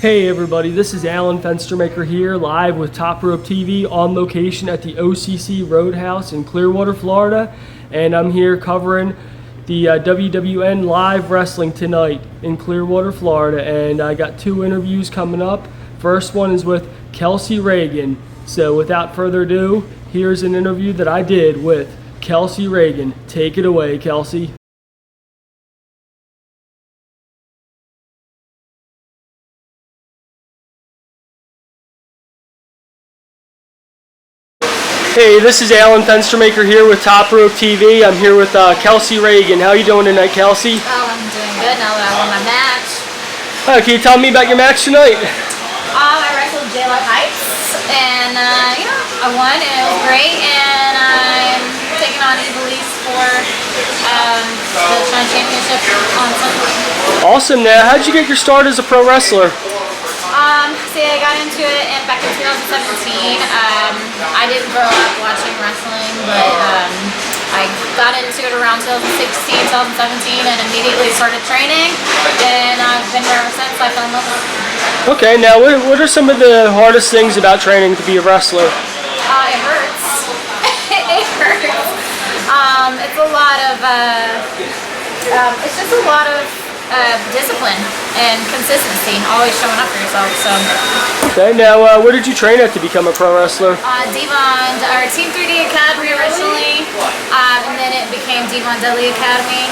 Hey everybody, this is Alan Fenstermaker here, live with Top Rope TV on location at the OCC Roadhouse in Clearwater, Florida. And I'm here covering the WWN Live Wrestling tonight in Clearwater, Florida. And I got two interviews coming up. First one is with Kelsey Raegan. So without further ado, here's an interview that I did with Kelsey Raegan. Take it away, Kelsey. Hey, this is Alan Fenstermaker here with Top Rope TV. I'm here with Kelsey Raegan. How are you doing tonight, Kelsey? Oh, I'm doing good now that I won my match. Can you tell me about your match tonight? I wrestled J-Lo Heights, and I won, and it was great. And I'm taking on Evilise for the China Championship on Sunday. Awesome. Now, how'd you get your start as a pro wrestler? I got into it back in 2017. I didn't grow up watching wrestling, but I got into it around 2016, 2017, and immediately started training. And I've been there ever since. I fell in love with it. Okay, now what are some of the hardest things about training to be a wrestler? It hurts. It hurts. It's a lot of. It's just a lot of discipline and consistency, always showing up for yourself. So. Okay, now where did you train at to become a pro wrestler? Devon, or Team 3D Academy originally, and then it became Devon Dudley Academy.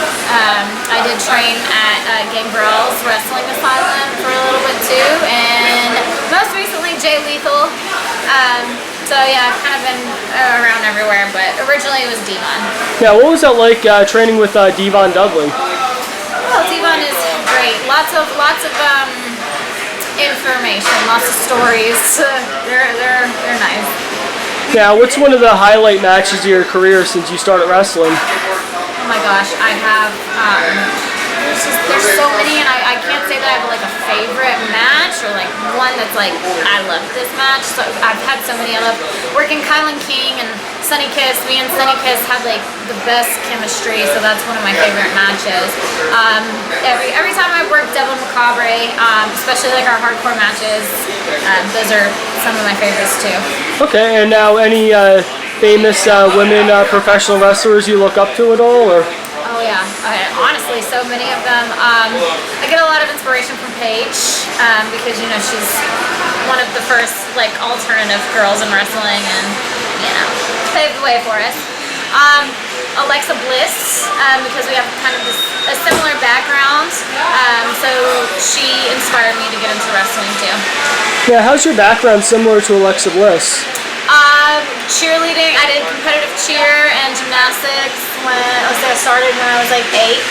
I did train at Gangrel's Wrestling Asylum for a little bit too, and most recently Jay Lethal. So yeah, I've kind of been around everywhere, but originally it was Devon. Now, what was that like training with Devon Dudley? Well, Devon is great. Lots of information, lots of stories. They're nice. Now, what's one of the highlight matches of your career since you started wrestling? Oh my gosh, I have. There's so many, and I can't say that I have like a favorite match or like one that's like I love this match. So I've had so many. I love working Kylan King and Sunny Kiss. Me and Sunny Kiss had like the best chemistry, so that's one of my favorite matches. Every time I've worked Devil Macabre, especially like our hardcore matches, those are some of my favorites too. Okay, and now any famous women professional wrestlers you look up to at all, or? Oh yeah, honestly, so many of them. I get a lot of inspiration from Paige because she's one of the first like alternative girls in wrestling, and paved the way for us. Alexa Bliss because we have kind of a similar background, so she inspired me to get into wrestling too. Yeah, how's your background similar to Alexa Bliss? Cheerleading. I did competitive cheer and gymnastics I started when I was like 8,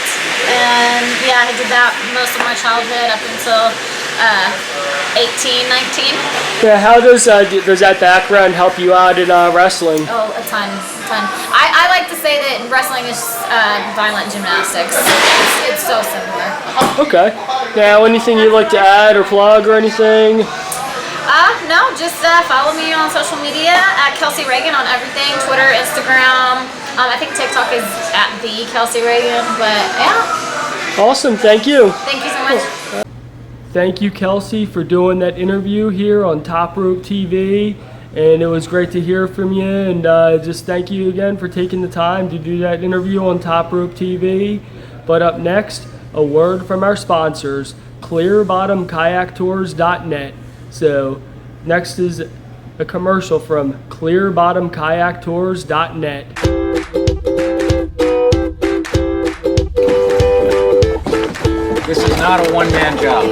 and yeah, I did that most of my childhood up until 18, 19. Yeah, how does that background help you out in wrestling? Oh, a ton. I like to say that wrestling is violent gymnastics. It's so similar. Okay. Now, anything you'd like to add or plug or anything? No, just follow me on social media at Kelsey Raegan on everything, Twitter, Instagram. I think TikTok is at the Kelsey Raegan, but yeah. Awesome, thank you. Thank you so much. Thank you, Kelsey, for doing that interview here on Top Rope TV. And it was great to hear from you, and just thank you again for taking the time to do that interview on Top Rope TV. But up next, a word from our sponsors, clearbottomkayaktours.net. So next is a commercial from clearbottomkayaktours.net. This is not a one-man job.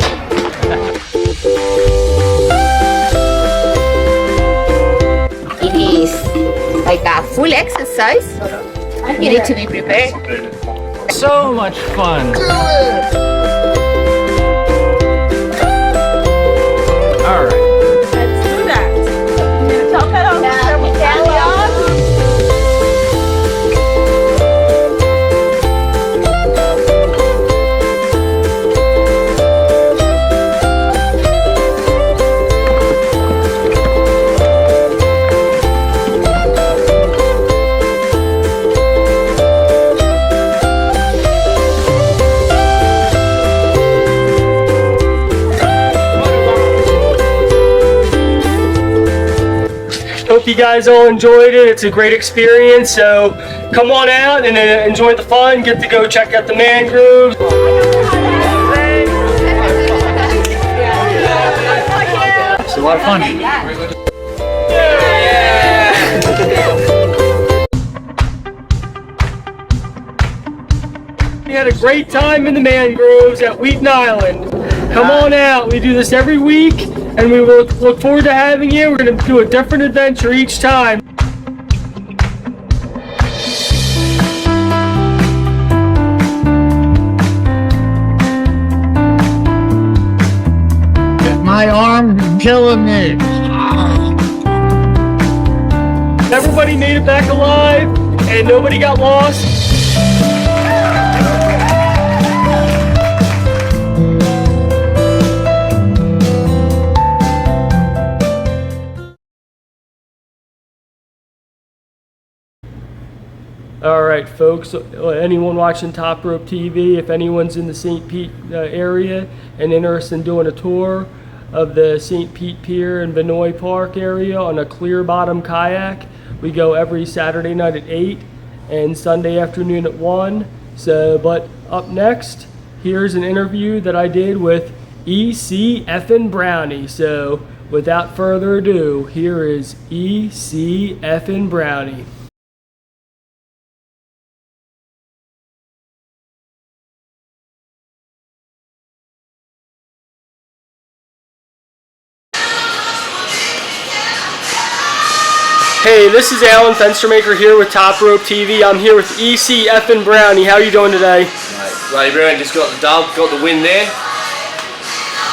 It is like a full exercise. You need to be prepared. So much fun. All right. Let's do that. Talk it on. you guys all enjoyed it. It's a great experience, so come on out and enjoy the fun. Get to go check out the mangroves. It's a lot of fun. We had a great time in the mangroves at Wheaton Island. Come on out. We do this every week, and we will look forward to having you. We're going to do a different adventure each time. My arm's killing me. Everybody made it back alive, and nobody got lost. All right, folks, anyone watching Top Rope TV, if anyone's in the St. Pete area and interested in doing a tour of the St. Pete Pier and Vinoy Park area on a clear bottom kayak, we go every Saturday night at 8 and Sunday afternoon at 1. So, but up next, here's an interview that I did with E.C. effin' Brownie. So, without further ado, here is E.C. effin' Brownie. Hey, this is Alan Fenstermaker here with Top Rope TV. I'm here with E.C. effin' Brownie. How are you doing today? Bloody brilliant, just got the dub, got the win there.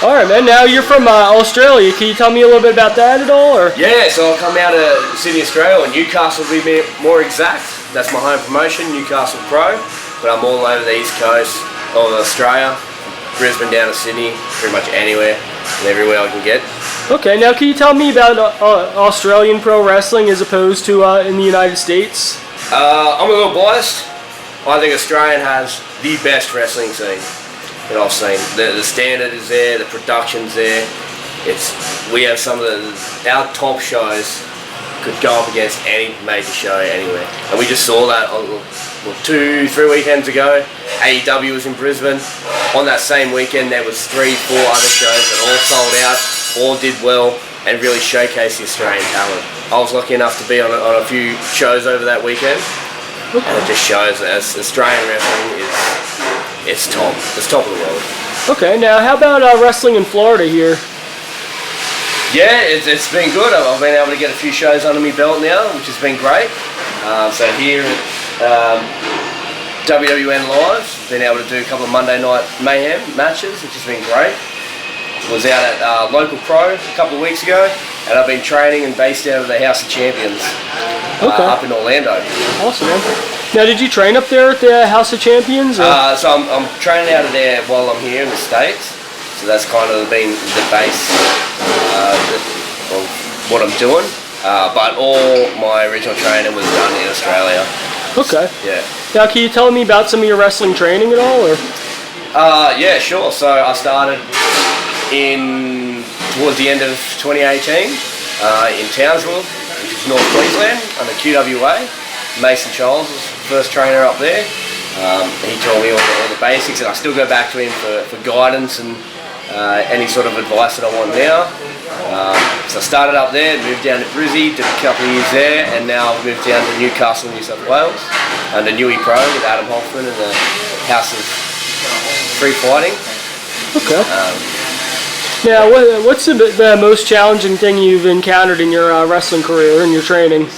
Alright man, now you're from Australia. Can you tell me a little bit about that at all? Or? Yeah, so I come out of Sydney, Australia, or Newcastle to be more exact. That's my home promotion, Newcastle Pro. But I'm all over the east coast of Australia, from Brisbane down to Sydney, pretty much anywhere and everywhere I can get. Okay, now can you tell me about Australian pro wrestling as opposed to in the United States? I'm a little biased. I think Australian has the best wrestling scene that I've seen. The standard is there, the production's there. We have some of our top shows could go up against any major show anywhere. And we just saw that 2-3 weekends ago. AEW was in Brisbane. On that same weekend there was 3-4 other shows that all sold out, all did well, and really showcased the Australian talent. I was lucky enough to be on a few shows over that weekend. And it just shows that Australian wrestling it's top. It's top of the world. Okay, now how about wrestling in Florida here? Yeah, it's been good. I've been able to get a few shows under my belt now, which has been great. So here at WWN Live, been able to do a couple of Monday Night Mayhem matches, which has been great. Was out at Local Pro a couple of weeks ago, and I've been training and based out of the House of Champions up in Orlando. Awesome, man. Now, did you train up there at the House of Champions? So I'm training out of there while I'm here in the States. So that's kind of been the base of what I'm doing. But all my original training was done in Australia. Okay. Yeah. Now, can you tell me about some of your wrestling training at all, or? Yeah, sure. So I started towards the end of 2018 in Townsville, which is North Queensland, under QWA. Mason Charles was the first trainer up there. He taught me all the basics, and I still go back to him for guidance and any sort of advice that I want now. So I started up there, moved down to Brizzy, did a couple of years there, and now I've moved down to Newcastle, New South Wales, under Newey Pro with Adam Hoffman and the House of Free Fighting. Okay. Now, what's the most challenging thing you've encountered in your wrestling career, in your training?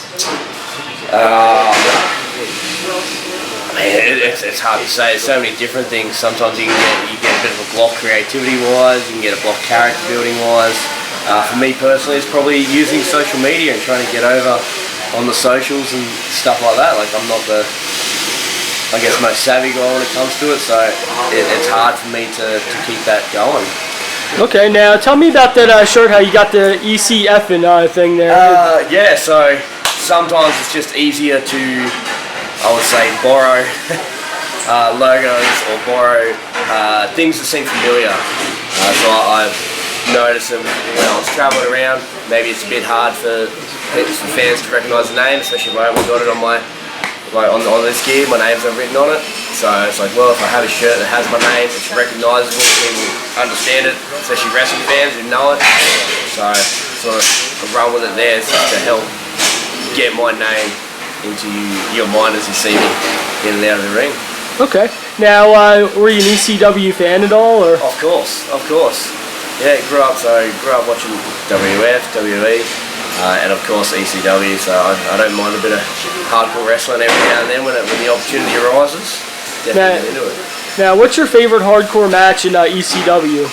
It's hard to say. There's so many different things. Sometimes you get a bit of a block creativity-wise, you can get a block character-building-wise. For me personally, it's probably using social media and trying to get over on the socials and stuff like that. Like, I'm not the, I guess, most savvy guy when it comes to it, so it's hard for me to keep that going. Okay, now tell me about that shirt, how you got the EC effin' thing there. Yeah, so sometimes it's just easier to, I would say, borrow logos or borrow things that seem familiar. So I've noticed that when I was traveling around, maybe it's a bit hard for for fans to recognise the name, especially if I haven't got it on my on this gear. My name's not written on it, so it's like, well, if I have a shirt that has my name, it's recognisable, people understand it, especially wrestling fans who know it. So sort of run with it there, just to help get my name into your mind as you see me in and out of the ring. Okay. Now, were you an ECW fan at all, or? Of course. Yeah, grew up watching WF, WE, and of course ECW. So I don't mind a bit of hardcore wrestling every now and then when the opportunity arises. Definitely get into it. Now, what's your favorite hardcore match in ECW?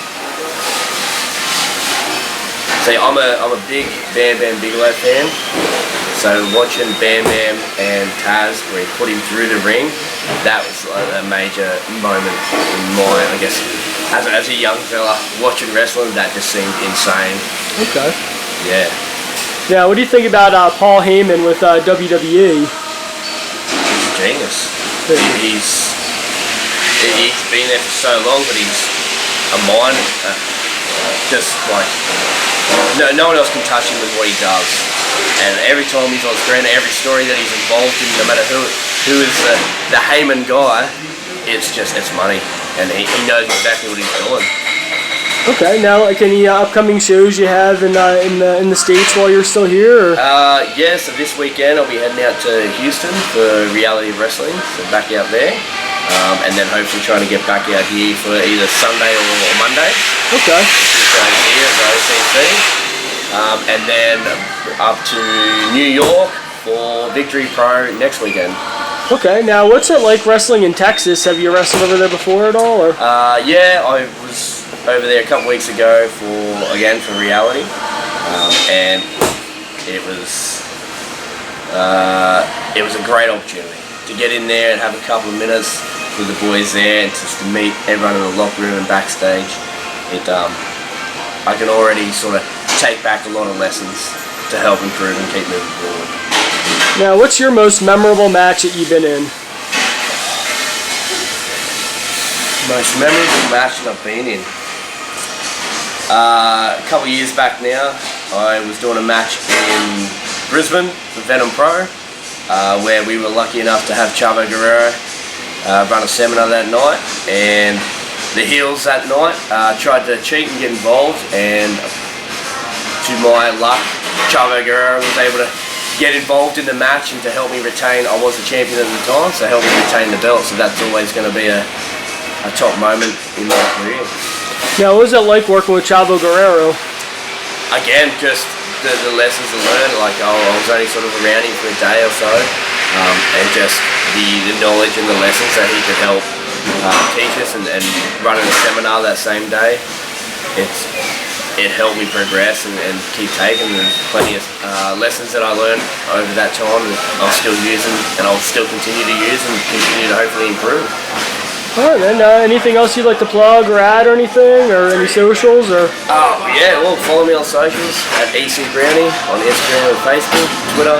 See, I'm a big Bam Bam Bigelow fan. So watching Bam Bam and Taz, where he put him through the ring, that was a major moment in my, I guess, as a young fella watching wrestling. That just seemed insane. Okay. Yeah. Now, what do you think about Paul Heyman with WWE? He's a genius. He's been there for so long, but he's a mind. Just like no one else can touch him with what he does. And every time he's on screen, every story that he's involved in, no matter who is the Heyman guy, it's money, and he knows exactly what he's doing. Okay. Now, like any upcoming shows you have in the States while you're still here? Or? Yeah. So this weekend I'll be heading out to Houston for Reality Wrestling, so back out there, and then hopefully trying to get back out here for either Sunday or Monday. Okay. Here at the OCC. And then up to New York for Victory Pro next weekend. Okay, now what's it like wrestling in Texas? Have you wrestled over there before at all? Or? Yeah, I was over there a couple weeks ago for Reality, and it was a great opportunity to get in there and have a couple of minutes with the boys there, and just to meet everyone in the locker room and backstage. I can already sort of take back a lot of lessons to help improve and keep moving forward. Now, what's your most memorable match that you've been in? Most memorable match that I've been in? A couple of years back now, I was doing a match in Brisbane for Venom Pro, where we were lucky enough to have Chavo Guerrero run a seminar that night, and the heels that night tried to cheat and get involved, and to my luck, Chavo Guerrero was able to get involved in the match and to help me retain. I was the champion at the time, so help me retain the belt. So that's always going to be a top moment in my career. Now, what was it like working with Chavo Guerrero? Again, just the lessons I learned. Like I was only sort of around him for a day or so, and just the knowledge and the lessons that he could help teach us, and running a seminar that same day, it helped me progress and keep taking. There's plenty of lessons that I learned over that time that I'm still using, and I'll still continue to use and continue to hopefully improve. All right, then. Anything else you'd like to plug or add or anything, or any socials, or? Yeah, well, follow me on socials at Brownie on Instagram and Facebook, Twitter.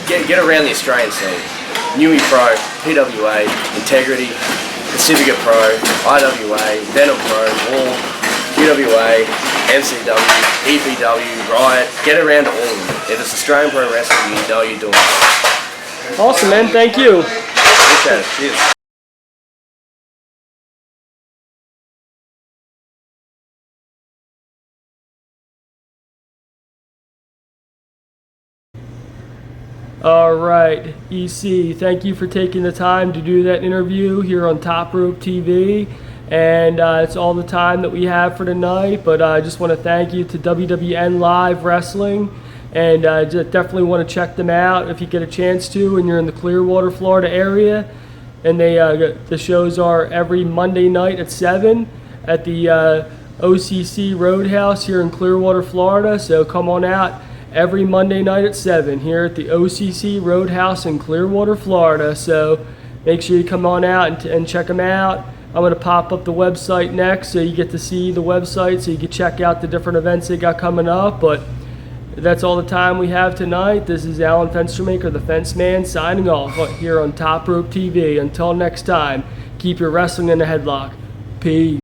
Get around the Australian scene. Newey Pro, PWA, Integrity, Pacifica Pro, IWA, Venom Pro, War, QWA, MCW, EPW, Riot. Get around to all of them. If it's Australian Pro Wrestling, you know you're doing it. Awesome, man. Thank you. Appreciate it. Cheers. All right, EC, thank you for taking the time to do that interview here on Top Rope TV. And it's all the time that we have for tonight, but I just want to thank you to WWN Live Wrestling, and definitely want to check them out if you get a chance to and you're in the Clearwater, Florida area. And the shows are every Monday night at 7 at the OCC Roadhouse here in Clearwater, Florida. So come on out every Monday night at 7 here at the OCC Roadhouse in Clearwater, Florida. So make sure you come on out and check them out. I'm going to pop up the website next so you get to see the website so you can check out the different events they got coming up. But that's all the time we have tonight. This is Alan Fenstermaker, the Fence Man, signing off here on Top Rope TV. Until next time, keep your wrestling in a headlock. Peace.